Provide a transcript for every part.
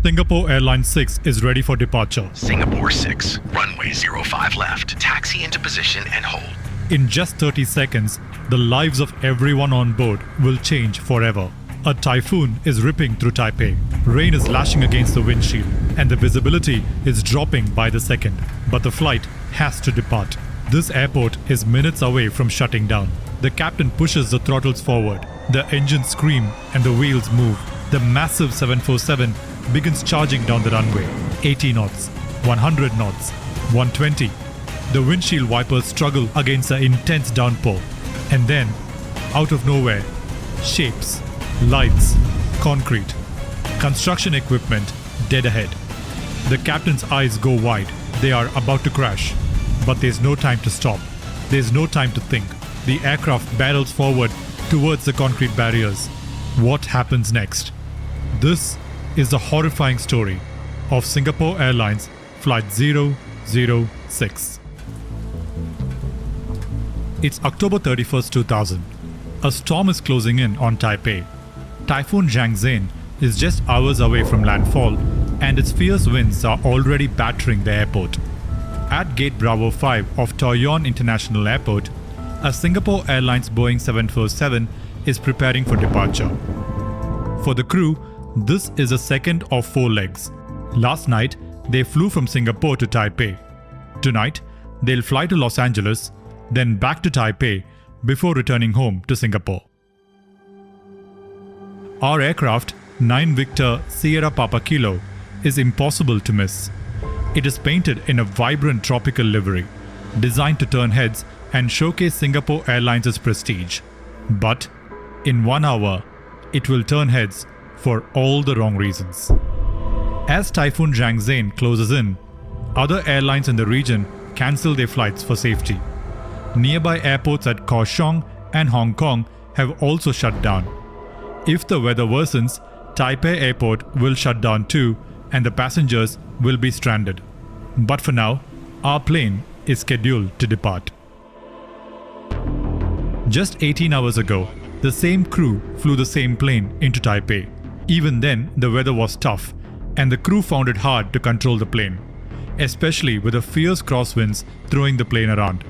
Singapore Airlines 6 is ready for departure. Singapore 6, runway 05 left. Taxi into position and hold. In just 30 seconds, the lives of everyone on board will change forever. A typhoon is ripping through Taipei. Rain is lashing against the windshield, and the visibility is dropping by the second. But the flight has to depart. This airport is minutes away from shutting down. The captain pushes the throttles forward. The engines scream and the wheels move. The massive 747 begins charging down the runway. 80 knots, 100 knots, 120. The windshield wipers struggle against the intense downpour. And then, out of nowhere, shapes, lights, concrete, construction equipment dead ahead. The captain's eyes go wide. They are about to crash. But there's no time to stop. There's no time to think. The aircraft barrels forward towards the concrete barriers. What happens next? This is the horrifying story of Singapore Airlines Flight 006. It's October 31st, 2000. A storm is closing in on Taipei. Typhoon Jiangxian is just hours away from landfall, and its fierce winds are already battering the airport. At Gate Bravo 5 of Taoyuan International Airport, a Singapore Airlines Boeing 747 is preparing for departure. For the crew, this is the second of 4 legs. Last night, they flew from Singapore to Taipei. Tonight, they'll fly to Los Angeles, then back to Taipei before returning home to Singapore. Our aircraft, 9 Victor Sierra Papa Kilo, is impossible to miss. It is painted in a vibrant tropical livery, designed to turn heads and showcase Singapore Airlines' prestige. But in 1 hour, it will turn heads for all the wrong reasons. As Typhoon Jiangxian closes in, other airlines in the region cancel their flights for safety. Nearby airports at Kaohsiung and Hong Kong have also shut down. If the weather worsens, Taipei Airport will shut down too, and the passengers will be stranded. But for now, our plane is scheduled to depart. Just 18 hours ago, the same crew flew the same plane into Taipei. Even then, the weather was tough, and the crew found it hard to control the plane, especially with the fierce crosswinds throwing the plane around.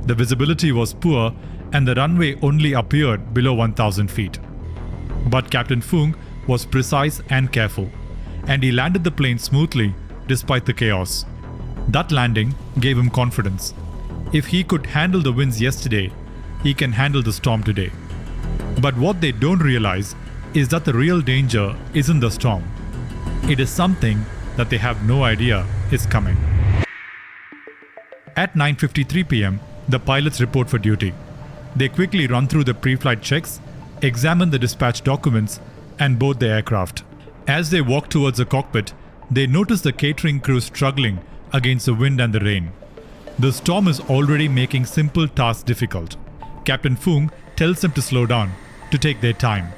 The visibility was poor, and the runway only appeared below 1,000 feet. But Captain Fung was precise and careful, and he landed the plane smoothly despite the chaos. That landing gave him confidence. If he could handle the winds yesterday, he can handle the storm today. But what they don't realize is that the real danger isn't the storm. It is something that they have no idea is coming. At 9:53 p.m., the pilots report for duty. They quickly run through the pre-flight checks, examine the dispatch documents, and board the aircraft. As they walk towards the cockpit, they notice the catering crew struggling against the wind and the rain. The storm is already making simple tasks difficult. Captain Fung tells them to slow down, to take their time.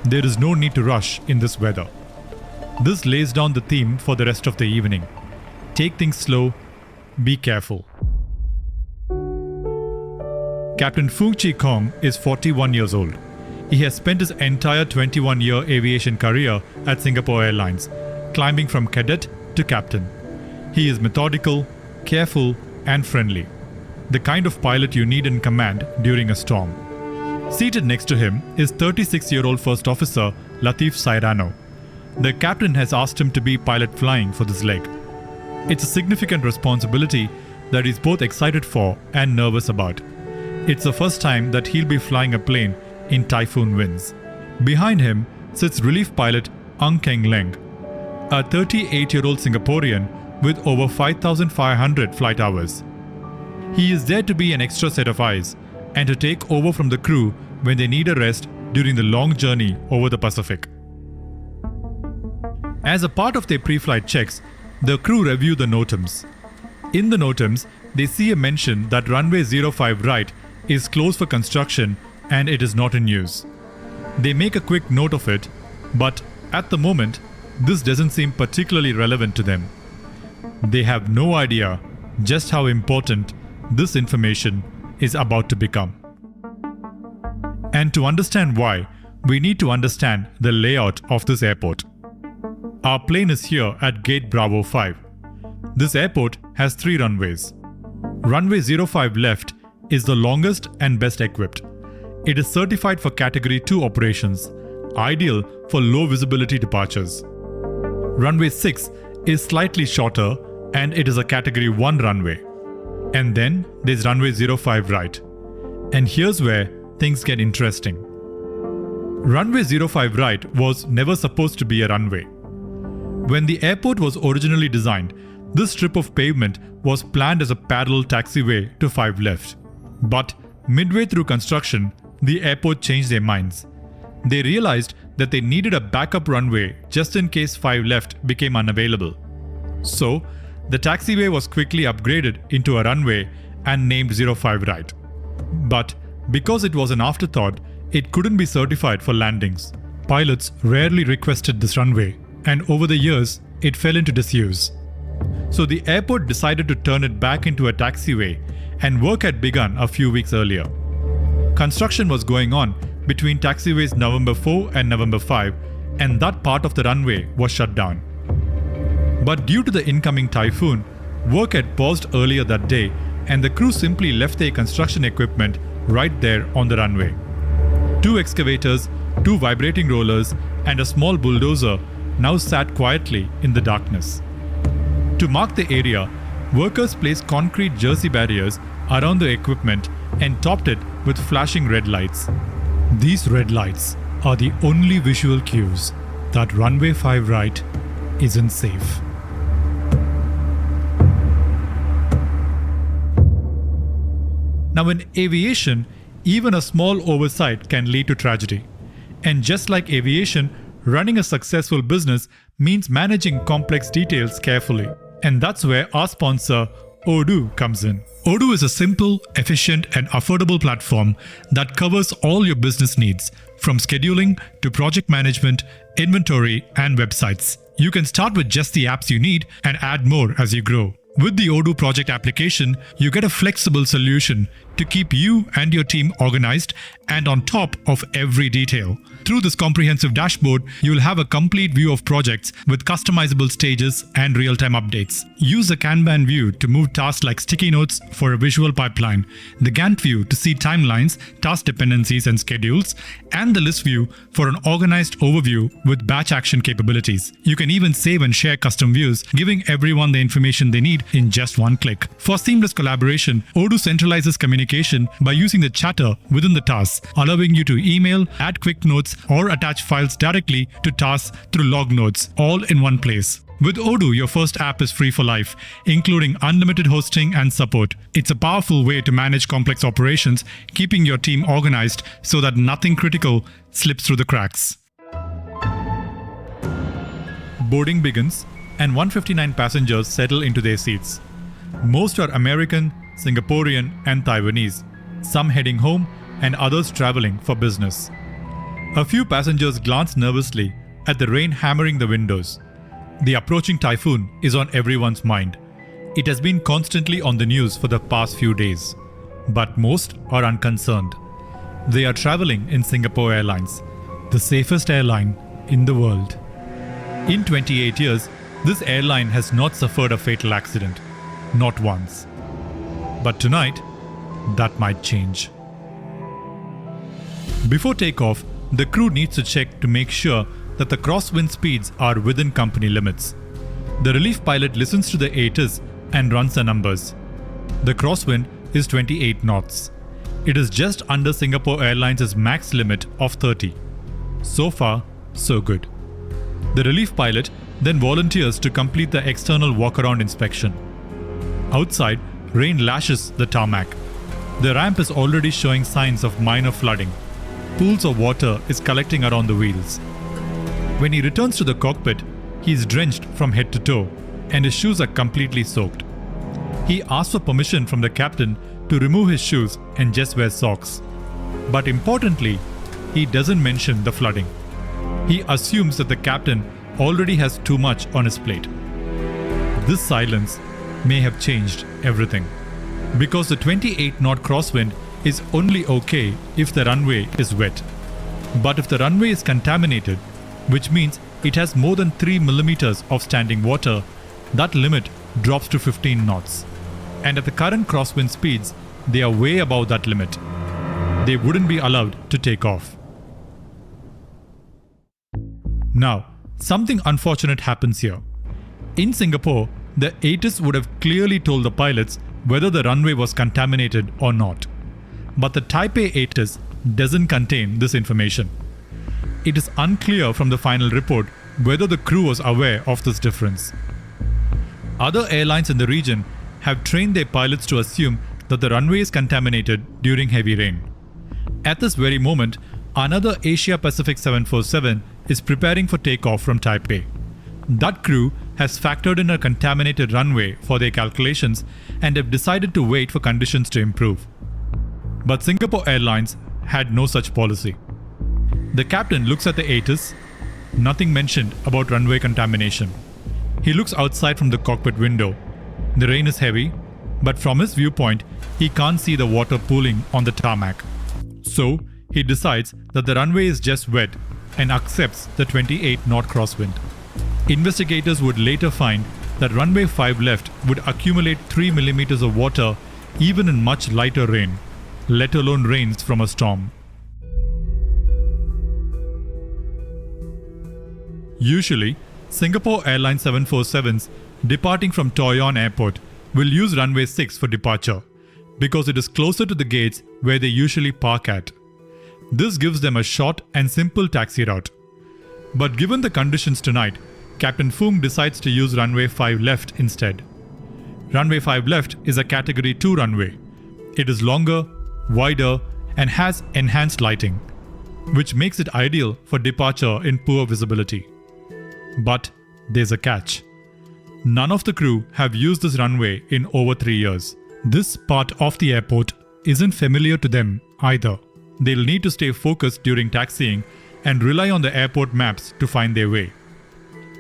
There is no need to rush in this weather. This lays down the theme for the rest of the evening. Take things slow, be careful. Captain Fung Chi Kong is 41 years old. He has spent his entire 21-year aviation career at Singapore Airlines, climbing from cadet to captain. He is methodical, careful, and friendly. The kind of pilot you need in command during a storm. Seated next to him is 36-year-old First Officer Latif Sairano. The captain has asked him to be pilot flying for this leg. It's a significant responsibility that he's both excited for and nervous about. It's the first time that he'll be flying a plane in typhoon winds. Behind him sits relief pilot Ang Keng Leng, a 38-year-old Singaporean with over 5,500 flight hours. He is there to be an extra set of eyes and to take over from the crew when they need a rest during the long journey over the Pacific. As a part of their pre-flight checks, the crew review the NOTAMs. In the NOTAMs, they see a mention that runway 05 right is closed for construction and it is not in use. They make a quick note of it, but at the moment, this doesn't seem particularly relevant to them. They have no idea just how important this information is about to become. And to understand why, we need to understand the layout of this airport. Our plane is here at Gate Bravo 5. This airport has 3 runways. Runway 05 left is the longest and best equipped. It is certified for Category 2 operations, ideal for low visibility departures. Runway 6 is slightly shorter and it is a Category 1 runway. And then there's Runway 05 right. And here's where things get interesting. Runway 05 right was never supposed to be a runway. When the airport was originally designed, this strip of pavement was planned as a parallel taxiway to 5 left. But midway through construction, the airport changed their minds. They realized that they needed a backup runway just in case 5 left became unavailable. So, the taxiway was quickly upgraded into a runway and named 05 right. But because it was an afterthought, it couldn't be certified for landings. Pilots rarely requested this runway, and over the years, it fell into disuse. So the airport decided to turn it back into a taxiway, and work had begun a few weeks earlier. Construction was going on between taxiways November 4 and November 5, and that part of the runway was shut down. But due to the incoming typhoon, work had paused earlier that day, and the crew simply left their construction equipment right there on the runway. 2 excavators, 2 vibrating rollers, and a small bulldozer now sat quietly in the darkness. To mark the area, workers placed concrete jersey barriers around the equipment and topped it with flashing red lights. These red lights are the only visual cues that Runway 5 right isn't safe. Now in aviation, even a small oversight can lead to tragedy. And just like aviation, running a successful business means managing complex details carefully. And that's where our sponsor, Odoo, comes in. Odoo is a simple, efficient, and affordable platform that covers all your business needs, from scheduling to project management, inventory, and websites. You can start with just the apps you need and add more as you grow. With the Odoo project application, you get a flexible solution to keep you and your team organized and on top of every detail. Through this comprehensive dashboard, you will have a complete view of projects with customizable stages and real-time updates. Use the Kanban view to move tasks like sticky notes for a visual pipeline, the Gantt view to see timelines, task dependencies and schedules, and the list view for an organized overview with batch action capabilities. You can even save and share custom views, giving everyone the information they need in just one click. For seamless collaboration, Odoo centralizes communication by using the chatter within the tasks, allowing you to email, add quick notes, or attach files directly to tasks through log nodes, all in one place. With Odoo, your first app is free for life, including unlimited hosting and support. It's a powerful way to manage complex operations, keeping your team organized so that nothing critical slips through the cracks. Boarding begins, and 159 passengers settle into their seats. Most are American, Singaporean, and Taiwanese, some heading home and others traveling for business. A few passengers glance nervously at the rain hammering the windows. The approaching typhoon is on everyone's mind. It has been constantly on the news for the past few days. But most are unconcerned. They are traveling in Singapore Airlines, the safest airline in the world. In 28 years, this airline has not suffered a fatal accident. Not once. But tonight, that might change. Before takeoff, the crew needs to check to make sure that the crosswind speeds are within company limits. The relief pilot listens to the ATIS and runs the numbers. The crosswind is 28 knots. It is just under Singapore Airlines' max limit of 30. So far, so good. The relief pilot then volunteers to complete the external walk-around inspection. Outside, rain lashes the tarmac. The ramp is already showing signs of minor flooding. Pools of water is collecting around the wheels. When he returns to the cockpit, he is drenched from head to toe, and his shoes are completely soaked. He asks for permission from the captain to remove his shoes and just wear socks. But importantly, he doesn't mention the flooding. He assumes that the captain already has too much on his plate. This silence may have changed everything, because the 28-knot crosswind is only okay if the runway is wet. But if the runway is contaminated, which means it has more than 3 millimeters of standing water, that limit drops to 15 knots. And at the current crosswind speeds, they are way above that limit. They wouldn't be allowed to take off. Now, something unfortunate happens here. In Singapore, the ATIS would have clearly told the pilots whether the runway was contaminated or not. But the Taipei ATIS doesn't contain this information. It is unclear from the final report whether the crew was aware of this difference. Other airlines in the region have trained their pilots to assume that the runway is contaminated during heavy rain. At this very moment, another Asia Pacific 747 is preparing for takeoff from Taipei. That crew has factored in a contaminated runway for their calculations and have decided to wait for conditions to improve. But Singapore Airlines had no such policy. The captain looks at the ATIS, nothing mentioned about runway contamination. He looks outside from the cockpit window. The rain is heavy, but from his viewpoint, he can't see the water pooling on the tarmac. So, he decides that the runway is just wet and accepts the 28 knot crosswind. Investigators would later find that runway 5 left would accumulate 3 millimeters of water even in much lighter rain, let alone rains from a storm. Usually, Singapore Airlines 747s departing from Toi On Airport will use runway 6 for departure because it is closer to the gates where they usually park at. This gives them a short and simple taxi route. But given the conditions tonight, Captain Foong decides to use runway 5 left instead. Runway 5 left is a category 2 runway. It is longer, wider, and has enhanced lighting, which makes it ideal for departure in poor visibility. But there's a catch. None of the crew have used this runway in over 3 years. This part of the airport isn't familiar to them either. They'll need to stay focused during taxiing and rely on the airport maps to find their way.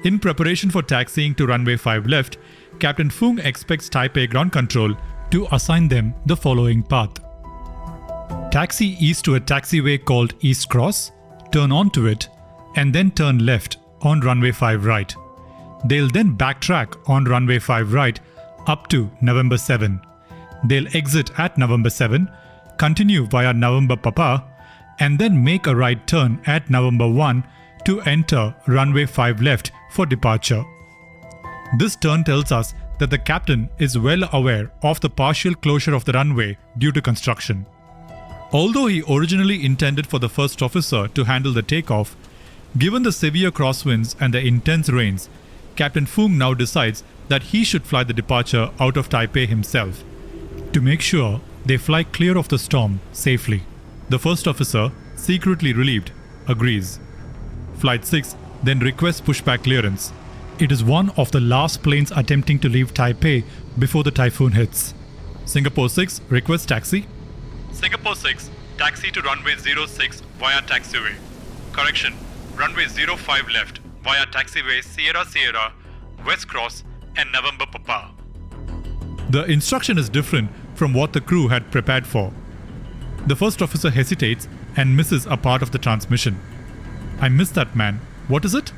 In preparation for taxiing to runway 5 left, Captain Foong expects Taipei Ground Control to assign them the following path. Taxi east to a taxiway called East Cross, turn onto it, and then turn left on runway 5 right. They'll then backtrack on runway 5 right up to November 7. They'll exit at November 7, continue via November Papa, and then make a right turn at November 1 to enter runway 5 left for departure. This turn tells us that the captain is well aware of the partial closure of the runway due to construction. Although he originally intended for the first officer to handle the takeoff, given the severe crosswinds and the intense rains, Captain Foong now decides that he should fly the departure out of Taipei himself to make sure they fly clear of the storm safely. The first officer, secretly relieved, agrees. Flight 6 then requests pushback clearance. It is one of the last planes attempting to leave Taipei before the typhoon hits. Singapore 6 requests taxi. Singapore 6, taxi to runway 06 via taxiway. Correction, runway 05 left via taxiway Sierra Sierra, West Cross and November Papa. The instruction is different from what the crew had prepared for. The first officer hesitates and misses a part of the transmission. I missed that, man. What is it?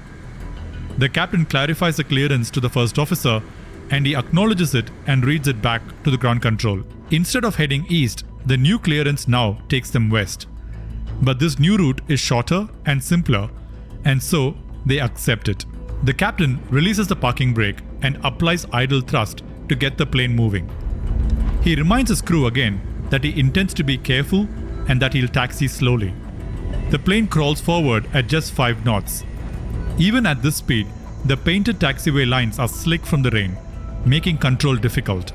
The captain clarifies the clearance to the first officer and he acknowledges it and reads it back to the ground control. Instead of heading east, the new clearance now takes them west. But this new route is shorter and simpler, and so they accept it. The captain releases the parking brake and applies idle thrust to get the plane moving. He reminds his crew again that he intends to be careful and that he'll taxi slowly. The plane crawls forward at just 5 knots. Even at this speed, the painted taxiway lines are slick from the rain, making control difficult.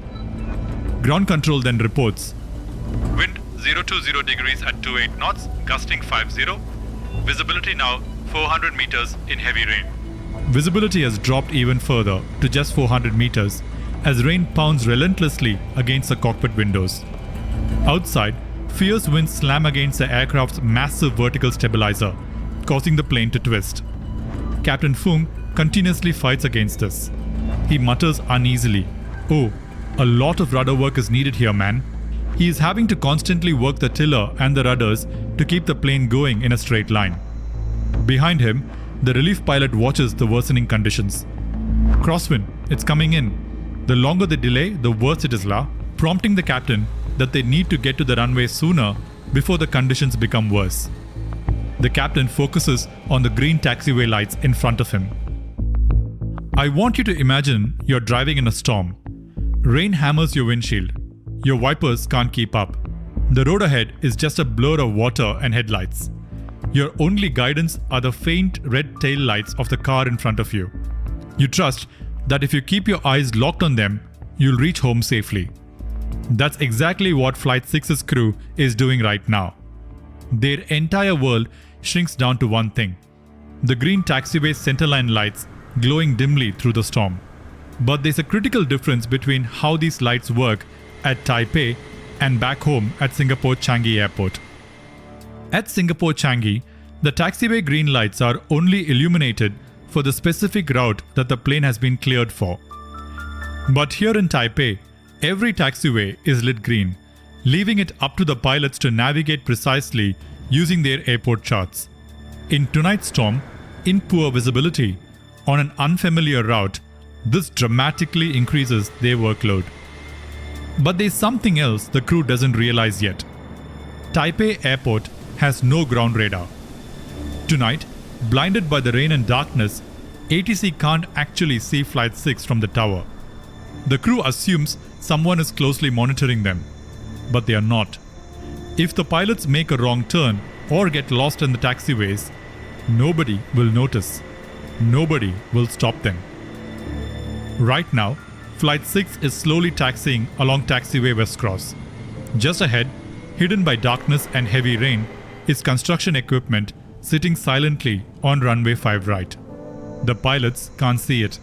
Ground control then reports, wind 020 degrees at 28 knots, gusting 50. Visibility now 400 meters in heavy rain. Visibility has dropped even further to just 400 meters as rain pounds relentlessly against the cockpit windows. Outside, fierce winds slam against the aircraft's massive vertical stabilizer, causing the plane to twist. Captain Foong continuously fights against this. He mutters uneasily, "Oh, a lot of rudder work is needed here, man." He is having to constantly work the tiller and the rudders to keep the plane going in a straight line. Behind him, The relief pilot watches the worsening conditions. Crosswind, it's coming in. The longer the delay, the worse it is, prompting the captain that they need to get to the runway sooner before the conditions become worse. The captain focuses on the green taxiway lights in front of him. I want you to imagine you're driving in a storm. Rain hammers your windshield. Your wipers can't keep up. The road ahead is just a blur of water and headlights. Your only guidance are the faint red tail lights of the car in front of you. You trust that if you keep your eyes locked on them, you'll reach home safely. That's exactly what Flight 6's crew is doing right now. Their entire world shrinks down to one thing: the green taxiway centerline lights glowing dimly through the storm. But there's a critical difference between how these lights work at Taipei and back home at Singapore Changi Airport. At Singapore Changi, the taxiway green lights are only illuminated for the specific route that the plane has been cleared for. But here in Taipei, every taxiway is lit green, leaving it up to the pilots to navigate precisely using their airport charts. In tonight's storm, in poor visibility, on an unfamiliar route, this dramatically increases their workload. But there's something else the crew doesn't realize yet. Taipei Airport has no ground radar. Tonight, blinded by the rain and darkness, ATC can't actually see Flight 6 from the tower. The crew assumes someone is closely monitoring them, but they are not. If the pilots make a wrong turn or get lost in the taxiways, nobody will notice. Nobody will stop them. Right now, Flight 6 is slowly taxiing along taxiway West Cross. Just ahead, hidden by darkness and heavy rain, is construction equipment sitting silently on runway 5 right. The pilots can't see it.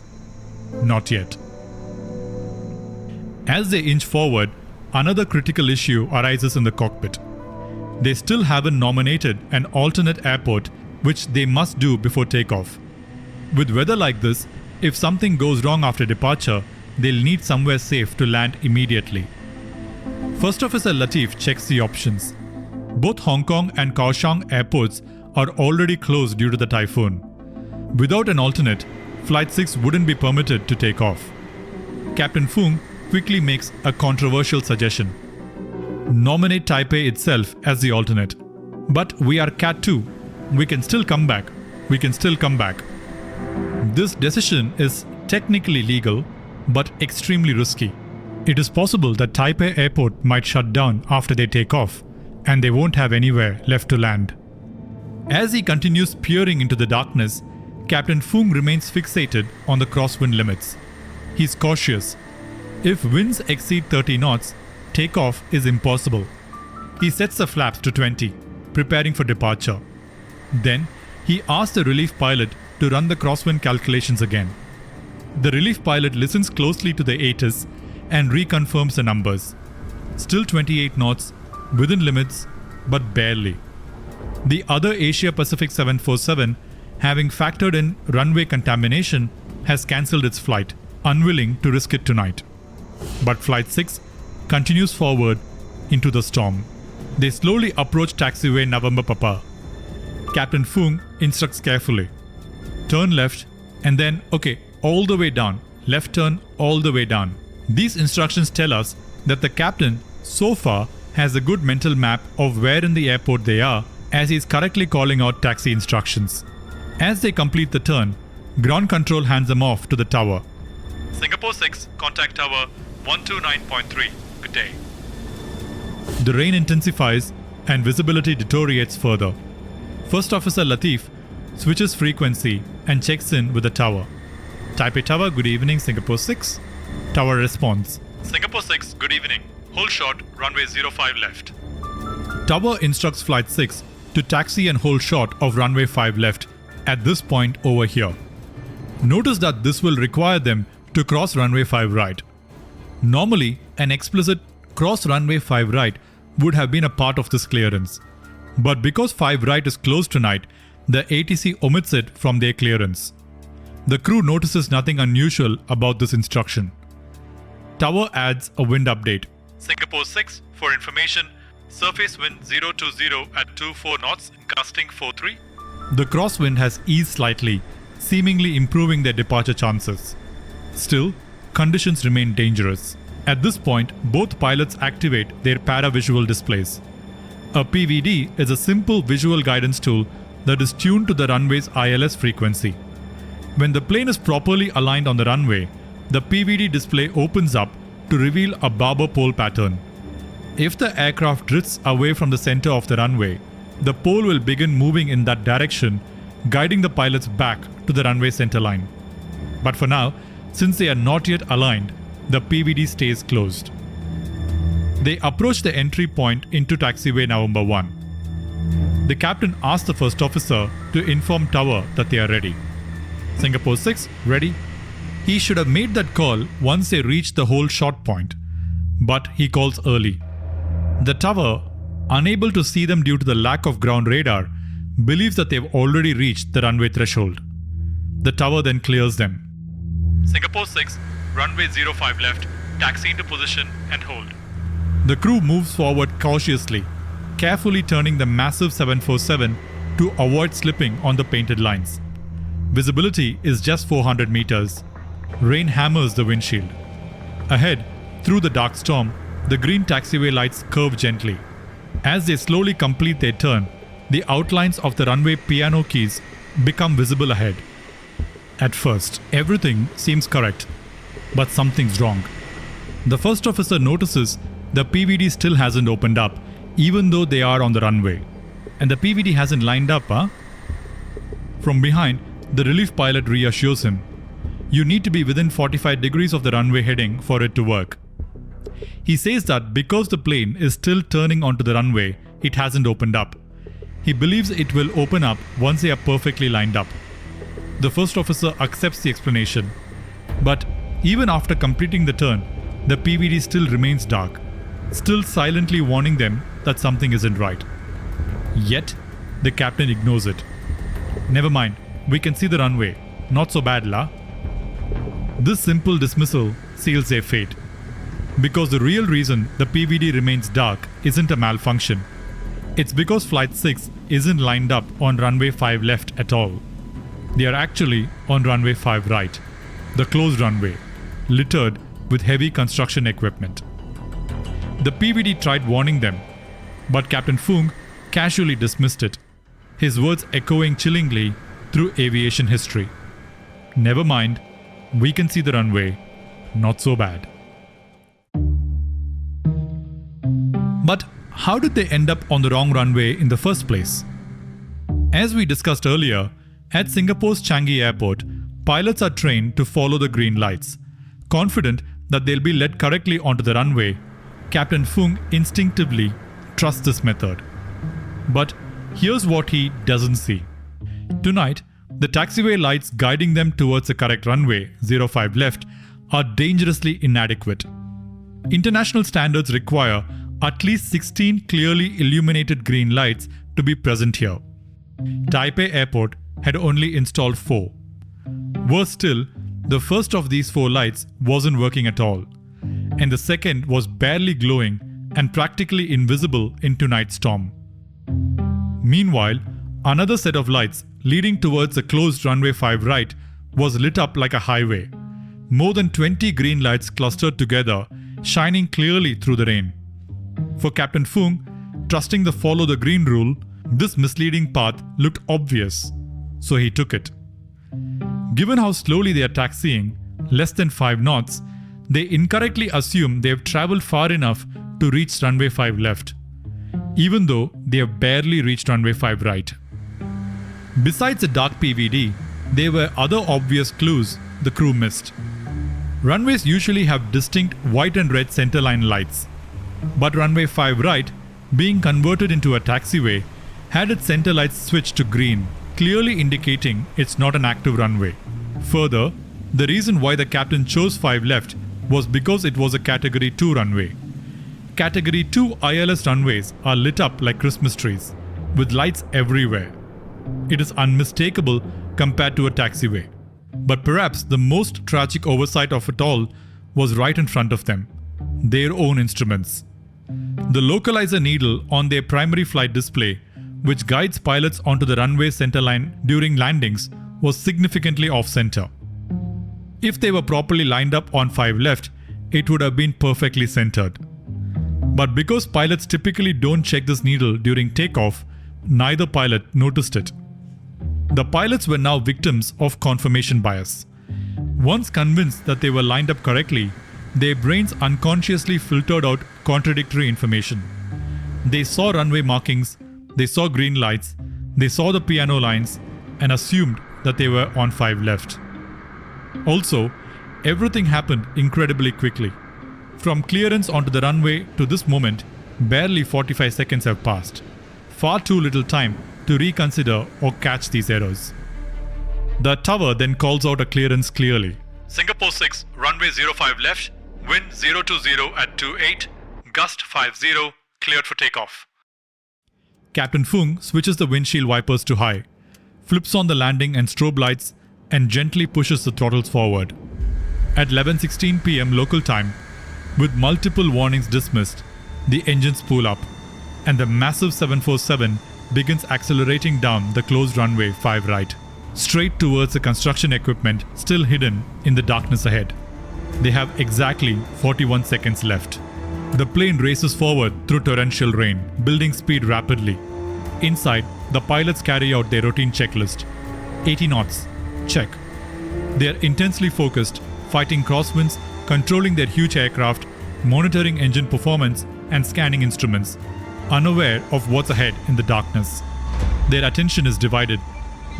Not yet. As they inch forward, another critical issue arises in the cockpit. They still haven't nominated an alternate airport, which they must do before takeoff. With weather like this, if something goes wrong after departure, they'll need somewhere safe to land immediately. First Officer Latif checks the options. Both Hong Kong and Kaohsiung airports are already closed due to the typhoon. Without an alternate, Flight 6 wouldn't be permitted to take off. Captain Fung quickly makes a controversial suggestion. Nominate Taipei itself as the alternate. But we are Cat 2. We can still come back. We can still come back. This decision is technically legal, but extremely risky. It is possible that Taipei Airport might shut down after they take off, and they won't have anywhere left to land. As he continues peering into the darkness, Captain Fung remains fixated on the crosswind limits. He's cautious. If winds exceed 30 knots, takeoff is impossible. He sets the flaps to 20, preparing for departure. Then, he asks the relief pilot to run the crosswind calculations again. The relief pilot listens closely to the ATIS and reconfirms the numbers. Still 28 knots, within limits, but barely. The other Asia Pacific 747, having factored in runway contamination, has cancelled its flight, unwilling to risk it tonight. But Flight 6 continues forward into the storm. They slowly approach taxiway November Papa. Captain Fung instructs carefully. Turn left, and then, all the way down. Left turn, all the way down. These instructions tell us that the captain, so far, has a good mental map of where in the airport they are, as he is correctly calling out taxi instructions. As they complete the turn, ground control hands them off to the tower. Singapore 6, contact tower 129.3. Good day. The rain intensifies and visibility deteriorates further. First Officer Latif switches frequency and checks in with the tower. Taipei Tower, good evening, Singapore 6. Tower responds. Singapore 6, good evening. Hold short, runway 05 left. Tower instructs Flight 6 to taxi and hold short of runway 5 left at this point over here. Notice that this will require them to cross runway 5 right. Normally, an explicit cross runway 5 right would have been a part of this clearance. But because 5 right is closed tonight, the ATC omits it from their clearance. The crew notices nothing unusual about this instruction. Tower adds a wind update. Singapore 6, for information, surface wind 020 at 24 knots, gusting 43. The crosswind has eased slightly, seemingly improving their departure chances. Still, conditions remain dangerous. At this point, both pilots activate their paravisual displays. A PVD is a simple visual guidance tool that is tuned to the runway's ILS frequency. When the plane is properly aligned on the runway, the PVD display opens up to reveal a barber pole pattern. If the aircraft drifts away from the center of the runway, the pole will begin moving in that direction, guiding the pilots back to the runway centerline. But for now, since they are not yet aligned, the PVD stays closed. They approach the entry point into taxiway November 1. The captain asks the first officer to inform tower that they are ready. Singapore 6, ready? He should have made that call once they reached the whole shot point, but he calls early. The tower, unable to see them due to the lack of ground radar, believes that they've already reached the runway threshold. The tower then clears them. Singapore 6, runway 05 left, taxi into position and hold. The crew moves forward cautiously, carefully turning the massive 747 to avoid slipping on the painted lines. Visibility is just 400 meters. Rain hammers the windshield. Ahead, through the dark storm, the green taxiway lights curve gently. As they slowly complete their turn, the outlines of the runway piano keys become visible ahead. At first, everything seems correct, but something's wrong. The first officer notices the PVD still hasn't opened up, even though they are on the runway. And the PVD hasn't lined up, huh? From behind, the relief pilot reassures him. You need to be within 45 degrees of the runway heading for it to work. He says that because the plane is still turning onto the runway, it hasn't opened up. He believes it will open up once they are perfectly lined up. The first officer accepts the explanation. But even after completing the turn, the PVD still remains dark, still silently warning them that something isn't right. Yet, the captain ignores it. Never mind, we can see the runway. Not so bad, la? This simple dismissal seals their fate. Because the real reason the PVD remains dark isn't a malfunction. It's because Flight 6 isn't lined up on runway 5 left at all. They are actually on runway 5 right, the closed runway, littered with heavy construction equipment. The PVD tried warning them, but Captain Fung casually dismissed it, his words echoing chillingly through aviation history. Never mind, we can see the runway, not so bad. But how did they end up on the wrong runway in the first place? As we discussed earlier, at Singapore's Changi Airport, pilots are trained to follow the green lights. Confident that they'll be led correctly onto the runway, Captain Fung instinctively trusts this method. But here's what he doesn't see. Tonight, the taxiway lights guiding them towards the correct runway, 05 left, are dangerously inadequate. International standards require at least 16 clearly illuminated green lights to be present here. Taipei Airport had only installed 4. Worse still, the first of these 4 lights wasn't working at all, and the second was barely glowing and practically invisible in tonight's storm. Meanwhile, another set of lights leading towards the closed runway 5 right was lit up like a highway. More than 20 green lights clustered together, shining clearly through the rain. For Captain Fung, trusting the follow the green rule, this misleading path looked obvious, so he took it. Given how slowly they are taxiing, less than 5 knots, they incorrectly assume they have traveled far enough to reach runway 5 left, even though they have barely reached runway 5 right. Besides the dark PVD, there were other obvious clues the crew missed. Runways usually have distinct white and red centerline lights, but runway 5 right, being converted into a taxiway, had its center lights switched to green, clearly indicating it's not an active runway. Further, the reason why the captain chose 5 left was because it was a Category 2 runway. Category 2 ILS runways are lit up like Christmas trees, with lights everywhere. It is unmistakable compared to a taxiway. But perhaps the most tragic oversight of it all was right in front of them, their own instruments. The localizer needle on their primary flight display which guides pilots onto the runway centerline during landings, was significantly off-center. If they were properly lined up on 5 left, it would have been perfectly centered. But because pilots typically don't check this needle during takeoff, neither pilot noticed it. The pilots were now victims of confirmation bias. Once convinced that they were lined up correctly, their brains unconsciously filtered out contradictory information. They saw runway markings, they saw green lights, they saw the piano lines, and assumed that they were on 5 left. Also, everything happened incredibly quickly. From clearance onto the runway to this moment, barely 45 seconds have passed. Far too little time to reconsider or catch these errors. The tower then calls out a clearance clearly. Singapore 6, runway 05 left, wind 020 at 28, gust 50, cleared for takeoff. Captain Fung switches the windshield wipers to high, flips on the landing and strobe lights, and gently pushes the throttles forward. At 11:16 p.m. local time, with multiple warnings dismissed, the engines spool up, and the massive 747 begins accelerating down the closed runway 5 right, straight towards the construction equipment still hidden in the darkness ahead. They have exactly 41 seconds left. The plane races forward through torrential rain, building speed rapidly. Inside, the pilots carry out their routine checklist. 80 knots. Check. They are intensely focused, fighting crosswinds, controlling their huge aircraft, monitoring engine performance, and scanning instruments, unaware of what's ahead in the darkness. Their attention is divided.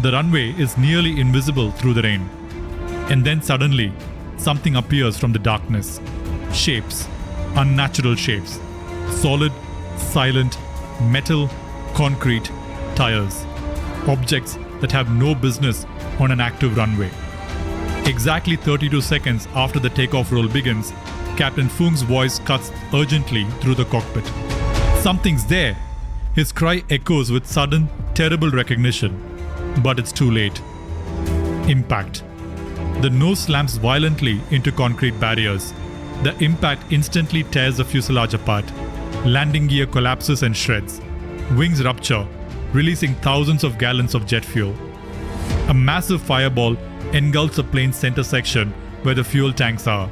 The runway is nearly invisible through the rain. And then suddenly, something appears from the darkness. Shapes. Unnatural shapes. Solid, silent, metal, concrete, tires. Objects that have no business on an active runway. Exactly 32 seconds after the takeoff roll begins, Captain Fung's voice cuts urgently through the cockpit. Something's there! His cry echoes with sudden, terrible recognition. But it's too late. Impact. The nose slams violently into concrete barriers. The impact instantly tears the fuselage apart. Landing gear collapses and shreds. Wings rupture, releasing thousands of gallons of jet fuel. A massive fireball engulfs the plane's center section where the fuel tanks are.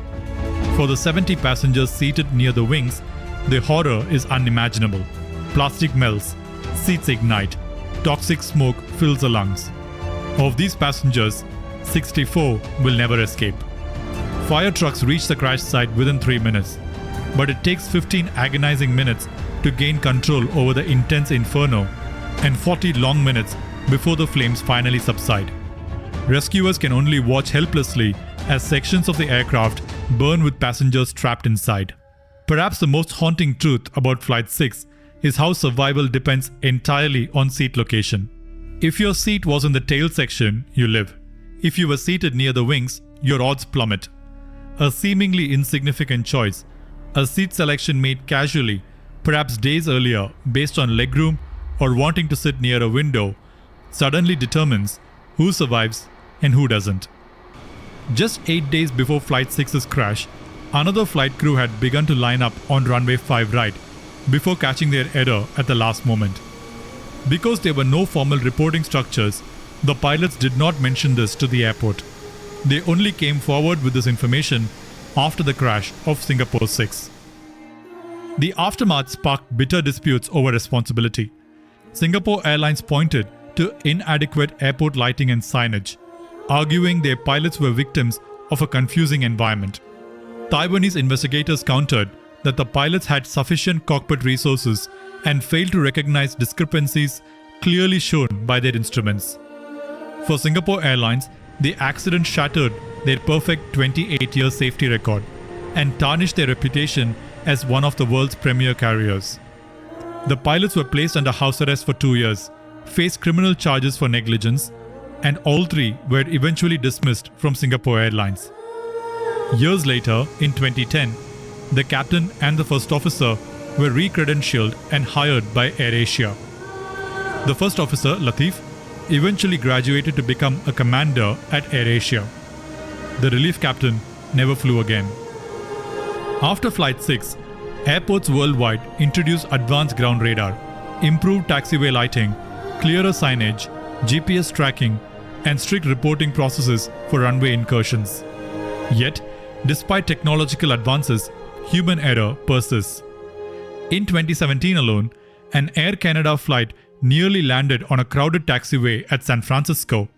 For the 70 passengers seated near the wings, the horror is unimaginable. Plastic melts, seats ignite, toxic smoke fills the lungs. Of these passengers, 64 will never escape. Fire trucks reach the crash site within 3 minutes, but it takes 15 agonizing minutes to gain control over the intense inferno and 40 long minutes before the flames finally subside. Rescuers can only watch helplessly as sections of the aircraft burn with passengers trapped inside. Perhaps the most haunting truth about Flight 6 is how survival depends entirely on seat location. If your seat was in the tail section, you live. If you were seated near the wings, your odds plummet. A seemingly insignificant choice, a seat selection made casually, perhaps days earlier based on legroom or wanting to sit near a window, suddenly determines who survives and who doesn't. Just 8 days before Flight 6's crash, another flight crew had begun to line up on runway 5 right before catching their error at the last moment. Because there were no formal reporting structures, the pilots did not mention this to the airport. They only came forward with this information after the crash of Singapore 6. The aftermath sparked bitter disputes over responsibility. Singapore Airlines pointed to inadequate airport lighting and signage, arguing their pilots were victims of a confusing environment. Taiwanese investigators countered that the pilots had sufficient cockpit resources and failed to recognize discrepancies clearly shown by their instruments. For Singapore Airlines, the accident shattered their perfect 28-year safety record and tarnished their reputation as one of the world's premier carriers. The pilots were placed under house arrest for 2 years, faced criminal charges for negligence, and all 3 were eventually dismissed from Singapore Airlines. Years later, in 2010, the captain and the first officer were re-credentialed and hired by AirAsia. The first officer, Latif, eventually graduated to become a commander at AirAsia. The relief captain never flew again. After Flight 6, airports worldwide introduced advanced ground radar, improved taxiway lighting, clearer signage, GPS tracking, and strict reporting processes for runway incursions. Yet, despite technological advances, human error persists. In 2017 alone, an Air Canada flight nearly landed on a crowded taxiway at San Francisco,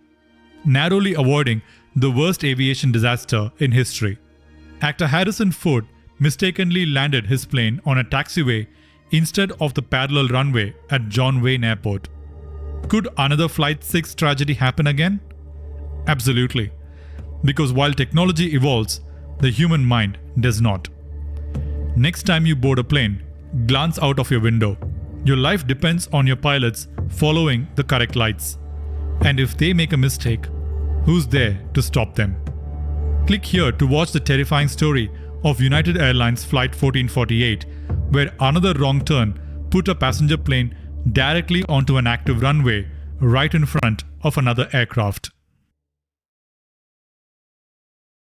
narrowly avoiding the worst aviation disaster in history. Actor Harrison Ford mistakenly landed his plane on a taxiway instead of the parallel runway at John Wayne Airport. Could another Flight 6 tragedy happen again? Absolutely. Because while technology evolves, the human mind does not. Next time you board a plane, glance out of your window. Your life depends on your pilots following the correct lights. And if they make a mistake, who's there to stop them? Click here to watch the terrifying story of United Airlines Flight 1448, where another wrong turn put a passenger plane directly onto an active runway right in front of another aircraft.